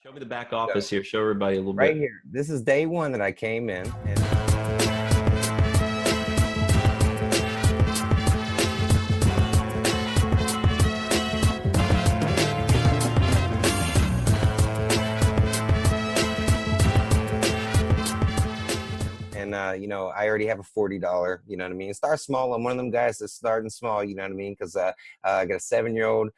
Show me the back So office here. Show everybody a little right bit. here, this is day one that I came in, and I already have a $40. You know what I mean? Start small. I'm one of them guys that's starting small. You know what I mean? Because I got a 7-year-old.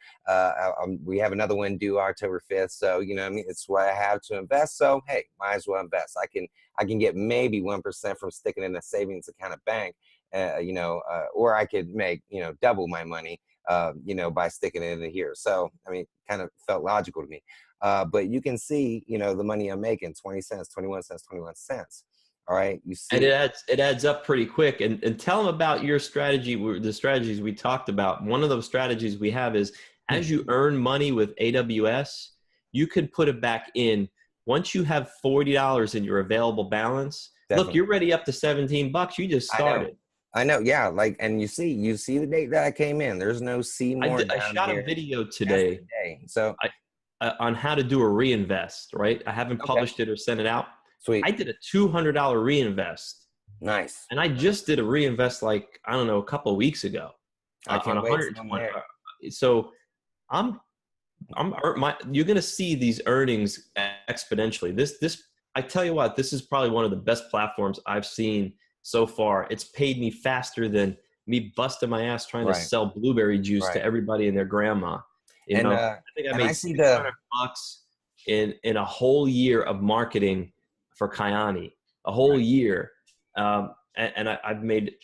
We have another one due October 5th. So you know what I mean? It's what I have to invest. So hey, might as well invest. I can get maybe 1% from sticking in a savings account at bank. Or I could make double my money. By sticking it in here. So I mean, kind of felt logical to me. But you can see, the money I'm making: 20 cents, 21 cents, 21 cents. All right, you And see. it adds up pretty quick. And tell them about your strategy, the strategies we talked about. One of those strategies we have is as you earn money with AWS, you can put it back in. Once you have $40 in your available balance, look, Definitely. you're ready up to $17. You just started. I know. Yeah. Like, and you see the date that I came in. There's no see more I down shot a here. video That's the today day. So on how to do a reinvest, right? I haven't okay, published it or sent it out. I sweet, did a $200 reinvest. nice. And I just did a reinvest like, I don't know, a couple of weeks ago I on can't wait till I'm 120. there. So you're going to see these earnings exponentially. I tell you what, this is probably one of the best platforms I've seen so far. It's paid me faster than me busting my ass trying to Right, sell blueberry juice to right. everybody and their grandma. And I think I and I made see the $600 in a whole year of marketing for Kyani, a whole right. year. I've made,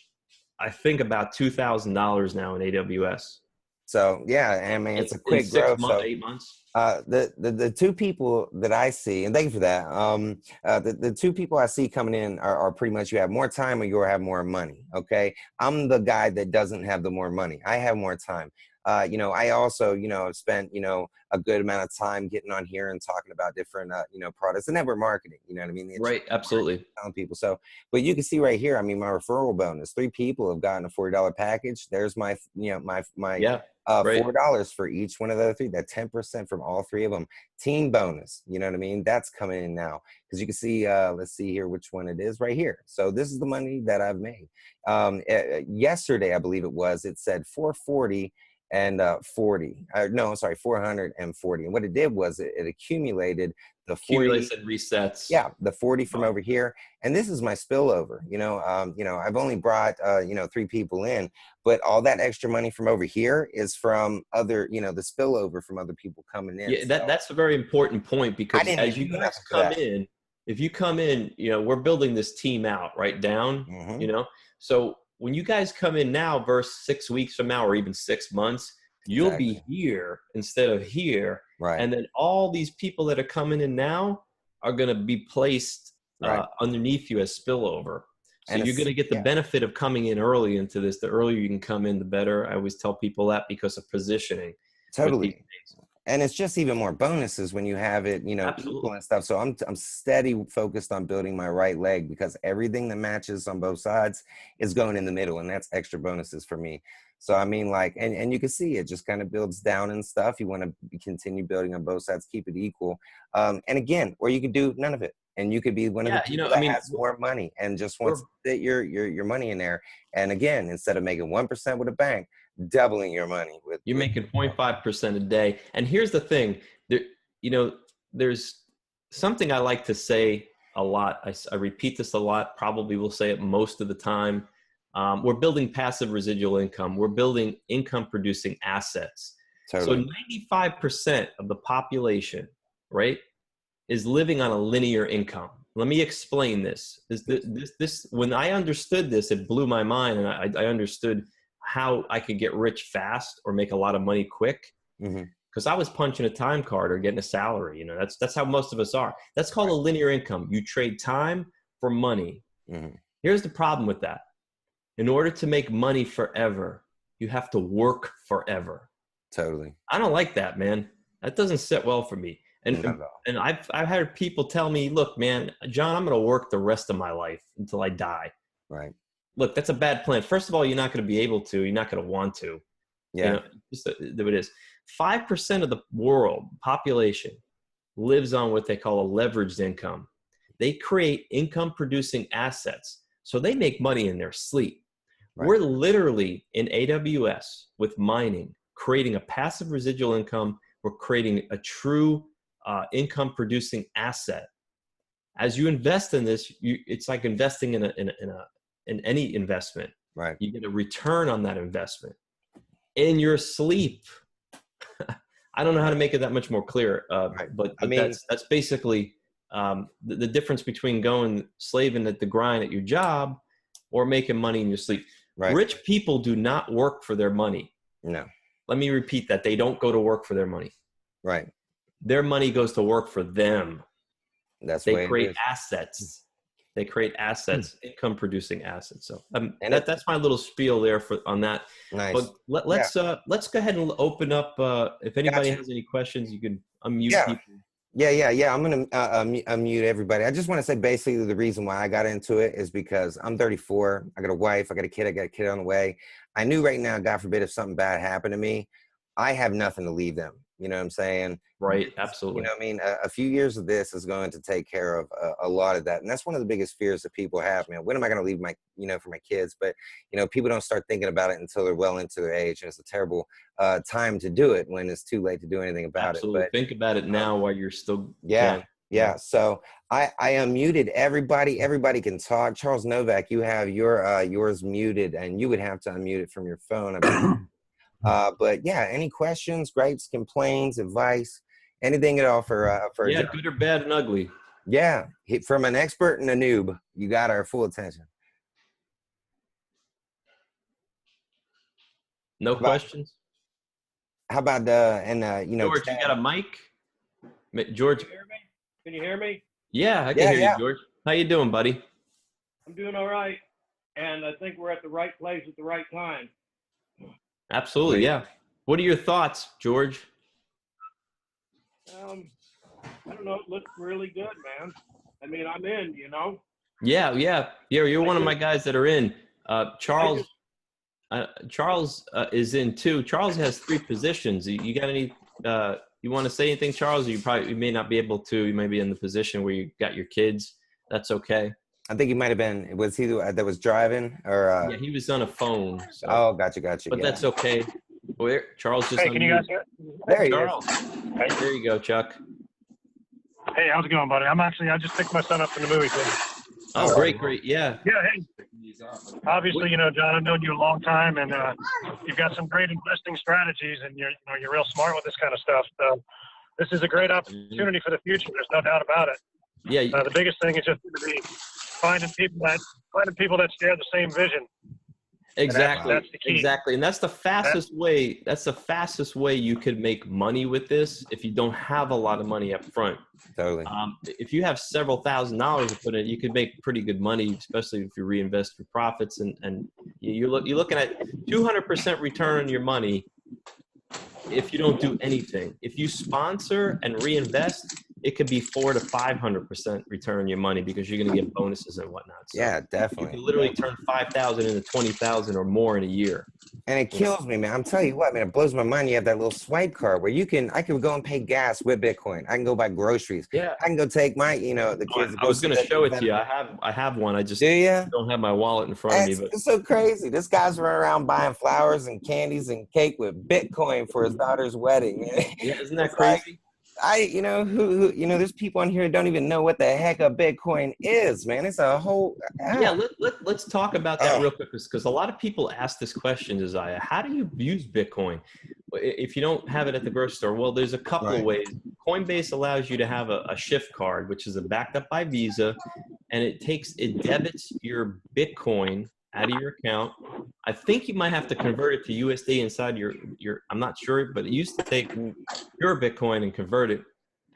I think, about $2,000 now in AWS. So yeah, I mean, it's a In quick six growth. months, So 8 months. the two people that I see, and thank you for that. The two people I see coming in are pretty much, you have more time or you have more money. Okay, I'm the guy that doesn't have the more money. I have more time. I also have spent a good amount of time getting on here and talking about different products and network marketing. You know what I mean? Right, absolutely. Telling people. So, but you can see right here. I mean, my referral bonus. 3 people have gotten a $40 package. There's my my Yeah, right. $4 for each one of the 3. That 10% from all 3 of them. Team bonus. You know what I mean? That's coming in now, because you can see. Let's see here which one it is right here. So this is the money that I've made. Yesterday, I believe it was. It said 440 and 40. No, sorry, 440. And what it did was it accumulated the 40. Accumulates and resets. Yeah, the 40 from Oh, over here, and this is my spillover. I've only brought 3 people in, but all that extra money from over here is from other, the spillover from other people coming in. yeah, So that's a very important point, I because didn't as even you do guys nothing for come that. in, if you come in, we're building this team out right down, Hmm. So when you guys come in now versus 6 weeks from now, or even 6 months, you'll be Exactly. here instead of here. Right. And then all these people that are coming in now are going to be placed Right. underneath you as spillover. So And you're going it's, to get the yeah, benefit of coming in early into this. The earlier you can come in, the better. I always tell people that because of positioning with these totally. things. And it's just even more bonuses when you have it, equal Absolutely. and stuff. So I'm steady focused on building my right leg, because everything that matches on both sides is going in the middle, and that's extra bonuses for me. So I mean, like, and you can see it just kind of builds down and stuff. You want to continue building on both sides, keep it equal. And again, or you could do none of it, and you could be one of the Yeah, people I that mean, has more money and just we're wants to fit your money in there. And again, instead of making 1% with a bank, doubling your money you're with making 0.5% a day. And here's the thing, there, there's something I like to say a lot. I repeat this a lot, probably will say it most of the time. We're building passive residual income. We're building income producing assets. So totally. 95% of the population, right, is living on a linear income. Let me explain this. When I understood this, it blew my mind, and I understood how I could get rich fast or make a lot of money quick, Hmm. because I was punching a time card or getting a salary. That's how most of us are. That's called a Right. linear income. You trade time for money. Hmm. Here's the problem with that. In order to make money forever, you have to work forever. Totally. I don't like that, man. That doesn't sit well for me. Not And at all. and I've had people tell me, look, man, John, I'm going to work the rest of my life until I die. Right. Look, that's a bad plan. First of all, you're not going to be able to. You're not going to want to. Yeah. Just that it is. 5% of the world population lives on what they call a leveraged income. They create income producing assets. So they make money in their sleep. Right. We're literally in AWS with mining, creating a passive residual income. We're creating a true income producing asset. As you invest in this, it's like investing in any investment. Right. You get a return on that investment in your sleep. I don't know how to make it that much more clear, Right. but I mean, that's basically the difference between going slaving at the grind at your job or making money in your sleep. right. Rich people do not work for their money. No. Let me repeat that. They don't go to work for their money. Right. Their money goes to work for them. That's the They way it create is. assets. They create assets, income producing assets. So And that's my little spiel there on that. nice. But let's go ahead and open up. If anybody has any questions, you can unmute people. Yeah. I'm going to unmute everybody. I just want to say basically the reason why I got into it is because I'm 34. I got a wife. I got a kid on the way. I knew right now, God forbid, if something bad happened to me, I have nothing to leave them. You know what I'm saying? Right. Absolutely. You know what I mean? A few years of this is going to take care of a lot of that. And that's one of the biggest fears that people have, man. When am I going to leave for my kids? But, people don't start thinking about it until they're well into their age. And it's a terrible time to do it when it's too late to do anything about Absolutely. it. But think about it now while you're still yeah. can. Yeah. So I unmuted everybody. Everybody can talk. Charles Novak, you have yours muted, and you would have to unmute it from your phone. But yeah, any questions, gripes, complaints, advice, anything at all for good or bad and ugly. Yeah, from an expert and a noob, you got our full attention. No questions? How about George, Chad? you got a mic? George, Can you hear me? Yeah, I can hear you, George. How you doing, buddy? I'm doing all right, and I think we're at the right place at the right time. Absolutely, yeah. What are your thoughts, George? I don't know. It looks really good, man. I mean, I'm in, Yeah. You're one of my guys that are in. Charles is in too. Charles has 3 positions. You got any? You want to say anything, Charles? You may not be able to. You may be in the position where you got your kids. That's okay. I think he might have been. Was he that was driving or? Yeah, he was on a phone. So. Oh, gotcha. But that's okay. Well, Charles just. Hey, can you guys hear? There he Charles. is. Hey. There you go, Chuck. Hey, how's it going, buddy? I just picked my son up from the movie theater. Oh, great. Yeah. Yeah, hey. Obviously, John, I've known you a long time, and you've got some great investing strategies, and you're real smart with this kind of stuff. So this is a great opportunity for the future. There's no doubt about it. Yeah. The biggest thing is just to be finding people that share the same vision. Exactly. That's the key. Exactly. And that's the fastest way. That's the fastest way you could make money with this if you don't have a lot of money up front. Totally. If you have several $1,000s to put in, you could make pretty good money, especially if you reinvest your profits. And you're looking at 200% return on your money if you don't do anything. If you sponsor and reinvest, it could be 400 to 500% return on your money because you're going to get bonuses and whatnot. So yeah, definitely. You can literally turn 5,000 into 20,000 or more in a year. And it kills me, man. I'm telling you what, man, it blows my mind. You have that little swipe card where I can go and pay gas with Bitcoin. I can go buy groceries. Yeah. I can go take my, the kids. I was going to show it to you. I have one. I just don't have my wallet in front of me. But it's so crazy. This guy's running around buying flowers and candies and cake with Bitcoin for his daughter's wedding, man. Yeah, isn't that crazy? There's people on here who don't even know what the heck a Bitcoin is, man. It's a whole. Yeah, let's talk about that real quick because a lot of people ask this question, Josiah. How do you use Bitcoin if you don't have it at the grocery store? Well, there's a couple of ways. Coinbase allows you to have a shift card, which is backed up by Visa, and it debits your Bitcoin out of your account. I think you might have to convert it to USD inside your I'm not sure, but it used to take your Bitcoin and convert it,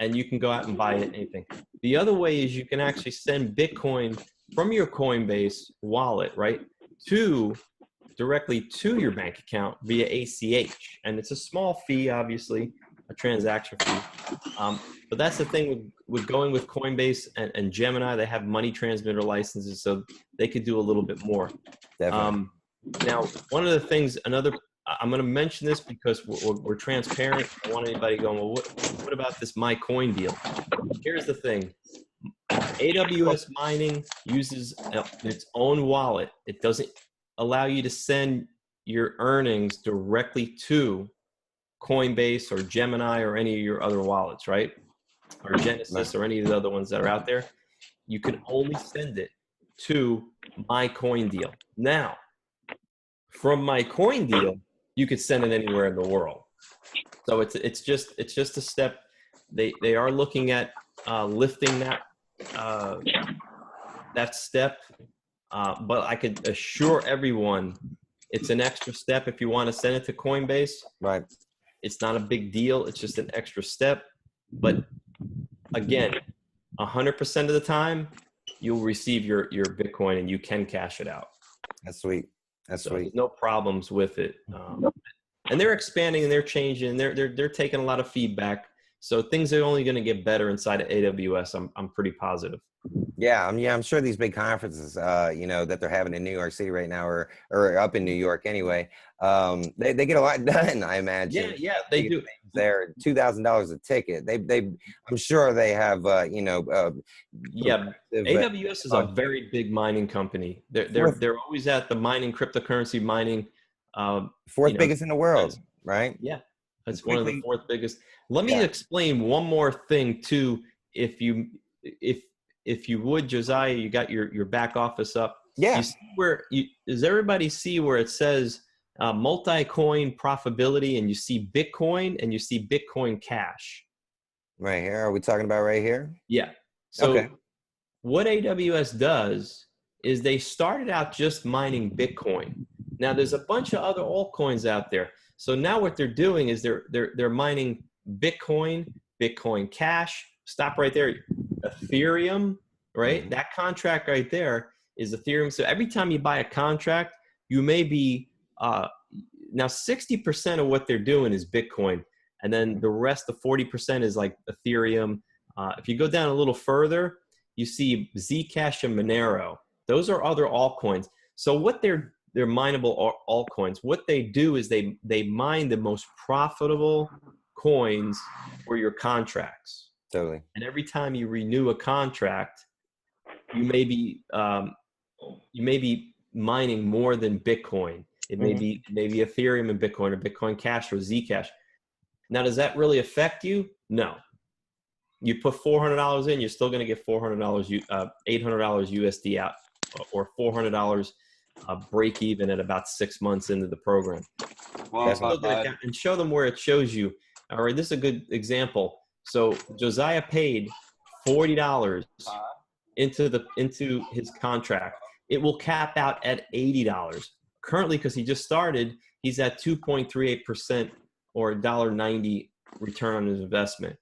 and you can go out and buy anything. The other way is you can actually send Bitcoin from your Coinbase wallet, right, directly to your bank account via ACH. And it's a small fee, obviously, a transaction fee. But that's the thing with going with Coinbase and Gemini. They have money transmitter licenses, so they could do a little bit more. Definitely. Now, one of the things, I'm going to mention this because we're transparent. I don't want anybody going, well, what about this MyCoin deal? Here's the thing. AWS mining uses its own wallet. It doesn't allow you to send your earnings directly to Coinbase or Gemini or any of your other wallets, right? Or Genesis or any of the other ones that are out there. You can only send it to MyCoin. Now, from MyCoin, you could send it anywhere in the world. So it's just a step. They are looking at lifting that step, but I could assure everyone it's an extra step if you want to send it to Coinbase. Right. It's not a big deal. It's just an extra step. But again, 100% of the time, you'll receive your Bitcoin and you can cash it out. That's sweet. That's so sweet. There's no problems with it. And they're expanding and they're changing. They're taking a lot of feedback. So things are only going to get better inside of AWS. I'm pretty positive. Yeah, I'm sure these big conferences, that they're having in New York City right now, or up in New York anyway, they get a lot done, I imagine. Yeah, they do. They're $2,000 a ticket. I'm sure they have, yeah. AWS is a very big mining company. They're always at the mining, cryptocurrency mining. Fourth biggest in the world, right? Yeah, that's one of the fourth biggest. Let me explain one more thing too. If you would, Josiah, you got your back office up. Yeah. You see does everybody see where it says multi-coin profitability, and you see Bitcoin and you see Bitcoin Cash? Right here. Are we talking about right here? Yeah. So what AWS does is they started out just mining Bitcoin. Now there's a bunch of other altcoins out there. So now what they're doing is they're mining Bitcoin, Bitcoin Cash. Stop right there. Ethereum, right? That contract right there is Ethereum. So every time you buy a contract, you may be now 60% of what they're doing is Bitcoin, and then the rest, the 40%, is like Ethereum. If you go down a little further, you see Zcash and Monero. Those are other altcoins. So what they're mineable altcoins. What they do is they mine the most profitable coins for your contracts. Totally. And every time you renew a contract, you may be mining more than Bitcoin. It may be maybe Ethereum and Bitcoin, or Bitcoin Cash or Zcash. Now, does that really affect you? No. You put $400 in, you're still going to get $400, $800 USD out, or $400 break even at about 6 months into the program. Well, and show them where it shows you. All right, this is a good example. So Josiah paid $40 into his contract. It will cap out at $80. Currently, because he just started, he's at 2.38% or $1.90 return on his investment.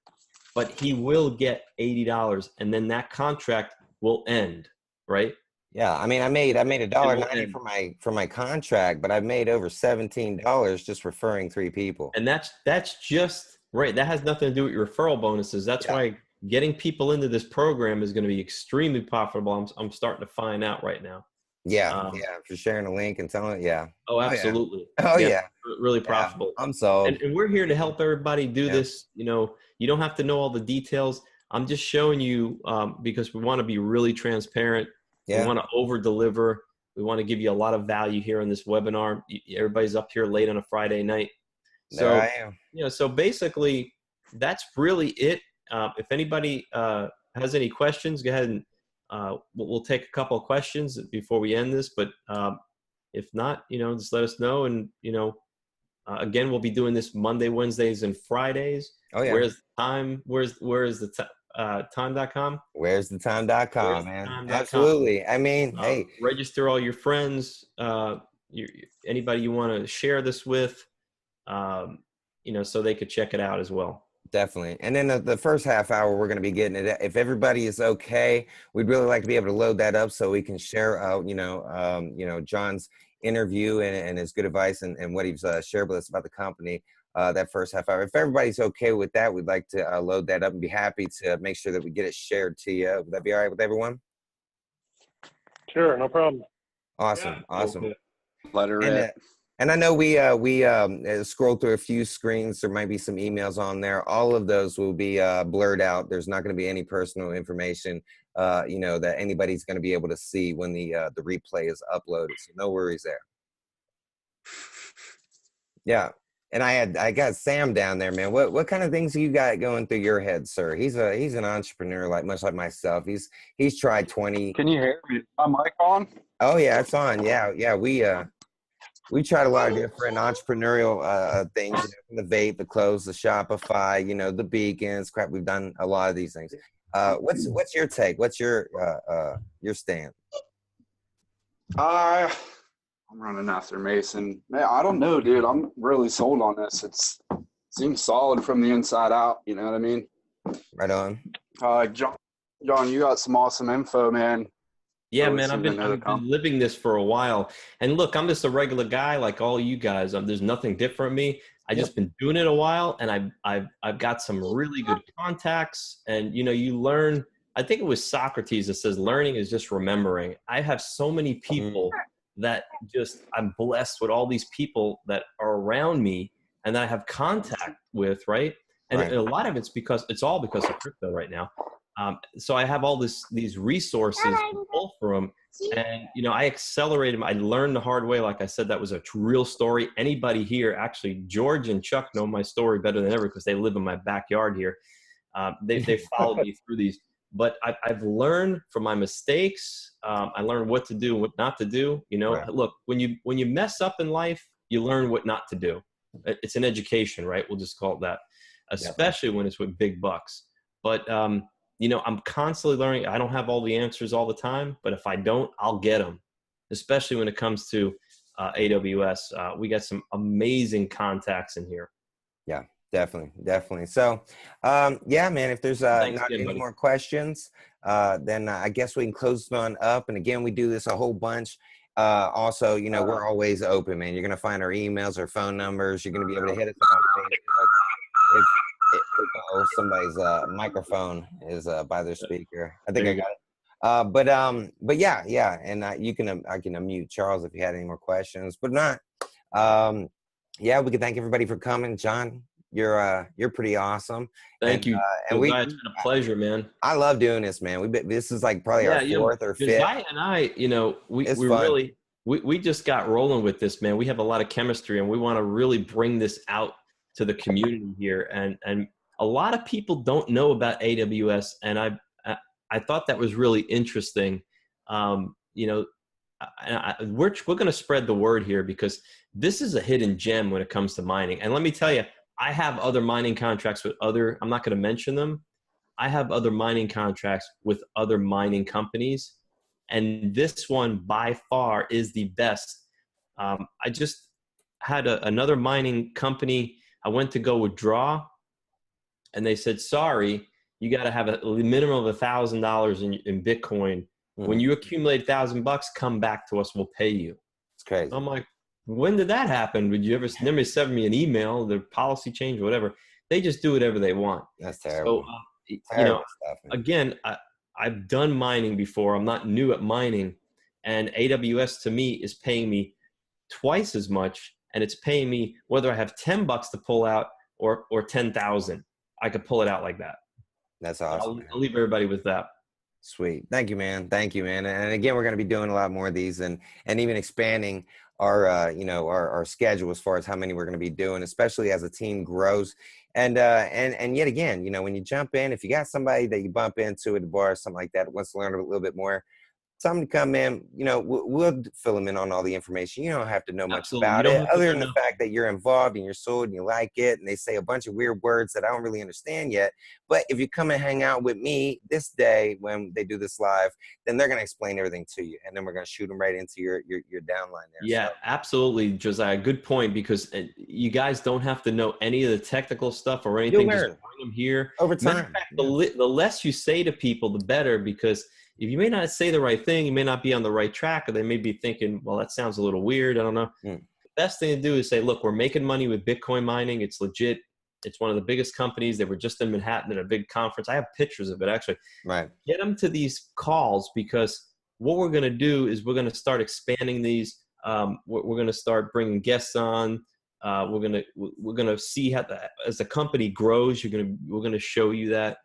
But he will get $80, and then that contract will end, right? Yeah, I mean, I made $1.90 for my contract, but I've made over $17 just referring 3 people. And that's just right. That has nothing to do with your referral bonuses. That's why getting people into this program is going to be extremely profitable. I'm starting to find out right now. Yeah, for sharing the link and telling it. Yeah. Oh, absolutely. Oh yeah. Really profitable. I'm sold. And we're here to help everybody do this. You don't have to know all the details. I'm just showing you because we want to be really transparent. We want to over deliver. We want to give you a lot of value here in this webinar. Everybody's up here late on a Friday night. So, there I am. So basically that's really it. If anybody has any questions, go ahead and we'll take a couple of questions before we end this, but if not, just let us know. And, again, we'll be doing this Monday, Wednesdays, and Fridays. Oh yeah. Where's the time? Where's the time.com? Where's the time.com, man? Absolutely. I mean, hey, register all your friends, anybody you want to share this with, so they could check it out as well. Definitely. And then the first half hour, we're going to be getting it. If everybody is okay, we'd really like to be able to load that up so we can share out, John's interview and his good advice and what he's shared with us about the company. That first half hour. If everybody's okay with that, we'd like to load that up and be happy to make sure that we get it shared to you. Would that be all right with everyone? Sure, no problem. Awesome. Yeah. Awesome. Let her in. And I know we scroll through a few screens. There might be some emails on there. All of those will be blurred out. There's not going to be any personal information, that anybody's going to be able to see when the replay is uploaded. So no worries there. Yeah. And I got Sam down there, man. What kind of things you got going through your head, sir? He's an entrepreneur, much like myself. He's tried 20. Can you hear me? My mic on? Oh yeah, it's on. Yeah. We tried a lot of different entrepreneurial things, from the vape, the clothes, the Shopify, the beacons, crap. We've done a lot of these things. What's your take? What's your stand? I'm running after Mason. Man, I don't know, dude. I'm really sold on this. It seems solid from the inside out. You know what I mean? Right on. John, you got some awesome info, man. Yeah, Really man, I've been living this for a while. And look, I'm just a regular guy like all you guys. There's nothing different in me. I just been doing it a while, and I've got some really good contacts. And you learn. I think it was Socrates that says learning is just remembering. I have so many people that I'm blessed with all these people that are around me and that I have contact with, right? And a lot of it's all because of crypto right now. So I have all these resources to pull from, and I accelerated. I learned the hard way. Like I said, that was a real story. Anybody here, actually, George and Chuck know my story better than ever because they live in my backyard here. They followed me through these, but I've learned from my mistakes. I learned what to do and what not to do. Right. Look, when you mess up in life, you learn what not to do. It's an education, right? We'll just call it that, especially when it's with big bucks. But I'm constantly learning. I don't have all the answers all the time, but if I don't, I'll get them, especially when it comes to AWS. We got some amazing contacts in here. Yeah, definitely. So, yeah, man, if there's not any more questions, then I guess we can close this one up. And again, we do this a whole bunch. Also, we're always open, man. You're going to find our emails, our phone numbers. You're going to be able to hit us up on Facebook. Somebody's microphone is by their speaker. I think I got it. But yeah, and I can unmute Charles if you had any more questions. But not. Yeah, we can thank everybody for coming. John, you're pretty awesome. Thank you. And it's been a pleasure, man. I love doing this, man. This is like probably our fourth or fifth. Guy and I, we just got rolling with this, man. We have a lot of chemistry, and we want to really bring this out to the community here. And a lot of people don't know about AWS, and I thought that was really interesting. We're going to spread the word here because this is a hidden gem when it comes to mining. And let me tell you, I have other mining contracts with I'm not going to mention them. I have other mining contracts with other mining companies, and this one by far is the best. I just had another mining company. I went to go withdraw, and they said, sorry, you got to have a minimum of $1,000 in Bitcoin. Mm-hmm. When you accumulate $1,000, come back to us. We'll pay you. It's crazy. I'm like, when did that happen? Would you ever send me an email, the policy change, whatever? They just do whatever they want. That's terrible. So, terrible stuff, again, I've done mining before. I'm not new at mining, and AWS to me is paying me twice as much. And it's paying me whether I have $10 to pull out or 10,000. I could pull it out like that. That's awesome. I'll leave everybody with that. Sweet. Thank you, man. And again, we're going to be doing a lot more of these and even expanding our schedule as far as how many we're going to be doing, especially as a team grows. And yet again, when you jump in, if you got somebody that you bump into at the bar or something like that, wants to learn a little bit more, tell them to come in. We'll fill them in on all the information. You don't have to know much about it, other than the fact that you're involved and you're sold and you like it. And they say a bunch of weird words that I don't really understand yet. But if you come and hang out with me this day when they do this live, then they're going to explain everything to you, and then we're going to shoot them right into your downline there. Yeah, absolutely, Josiah. Good point, because you guys don't have to know any of the technical stuff or anything. Just bring them here over time. Matter of fact, the less you say to people, the better, because if you may not say the right thing, you may not be on the right track, or they may be thinking, well, that sounds a little weird. I don't know. The best thing to do is say, look, we're making money with Bitcoin mining. It's legit. It's one of the biggest companies. They were just in Manhattan at a big conference. I have pictures of it, actually. Right. Get them to these calls, because what we're going to do is we're going to start expanding these We're going to start bringing guests on. We're gonna see how as the company grows. We're gonna show you that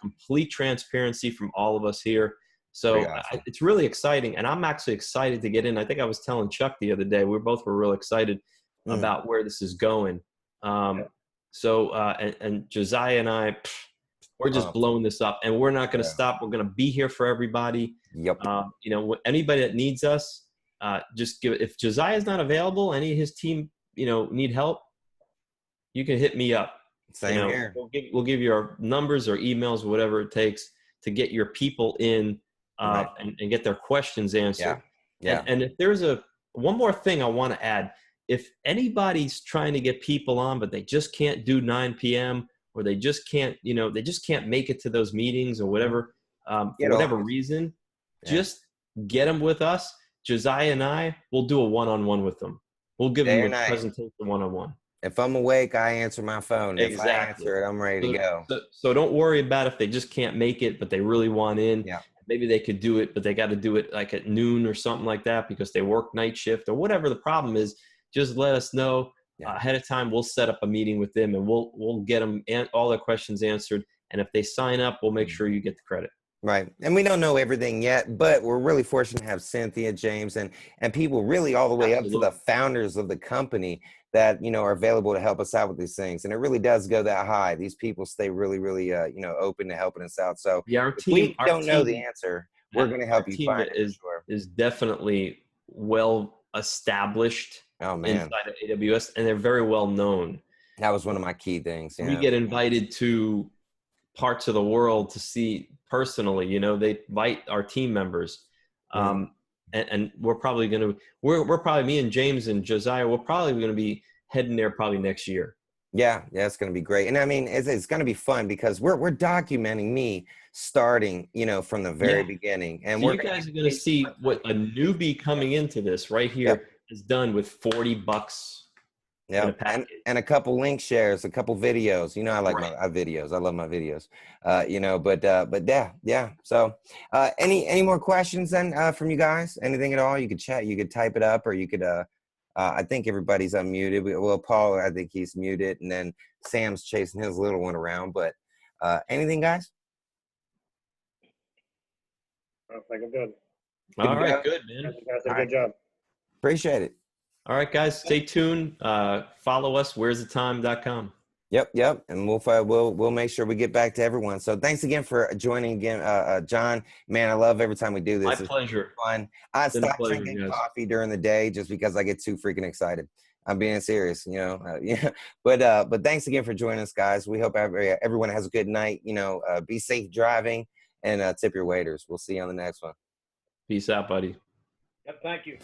complete transparency from all of us here. So awesome. it's really exciting, and I'm actually excited to get in. I think I was telling Chuck the other day, we both were real excited about where this is going. So and Josiah and I, we're just blowing this up, and we're not going to stop. We're going to be here for everybody. Yep. You know, anybody that needs us, just give. If Josiah's not available, any of his team, you know, need help, you can hit me up. Same here. We'll give you our numbers or emails, whatever it takes to get your people in and get their questions answered. And if there's one more thing I want to add, if anybody's trying to get people on, but they just can't do 9 p.m. or they just can't, you know, they just can't make it to those meetings or whatever, for whatever reason, just get them with us. Josiah and I will do a one-on-one with them. We'll give them a presentation one-on-one. If I'm awake, I answer my phone. Exactly. If I answer it, I'm ready to go. So don't worry about if they just can't make it, but they really want in. Yeah. Maybe they could do it, but they got to do it like at noon or something like that because they work night shift or whatever the problem is. Just let us know ahead of time. We'll set up a meeting with them and we'll get them all their questions answered. And if they sign up, we'll make sure you get the credit. Right. And we don't know everything yet, but we're really fortunate to have Cynthia, James, and people really all the way up to the founders of the company that, you know, are available to help us out with these things. And it really does go that high. These people stay really, really, you know, open to helping us out. So if we don't know the answer, we're going to help you find it. Is definitely well established inside of AWS, and they're very well known. That was one of my key things. We get invited to parts of the world to see personally, you know, they invite our team members. And we're probably going to, we're probably, me and James and Josiah, we're probably going to be heading there probably next year. Yeah, it's going to be great. And I mean, it's going to be fun because we're documenting me starting, you know, from the very beginning. And so you guys are going to see what a newbie coming into this right here is done with $40. Yeah, and a couple link shares, a couple videos. You know, I like my videos. I love my videos. You know, but yeah. So, any more questions then from you guys? Anything at all? You could chat. You could type it up, or you could. I think everybody's unmuted. Well, Paul, I think he's muted, and then Sam's chasing his little one around. But anything, guys? I think I'm good. All right, good, man. You guys did a good job. Appreciate it. All right, guys, stay tuned. Follow us, where'sthetime.com. Yep. And we'll make sure we get back to everyone. So thanks again for joining again, John. Man, I love every time we do this. My pleasure. Fun. I stop drinking coffee during the day just because I get too freaking excited. I'm being serious, you know. But thanks again for joining us, guys. We hope everyone has a good night. You know, be safe driving and tip your waiters. We'll see you on the next one. Peace out, buddy. Yep. Thank you.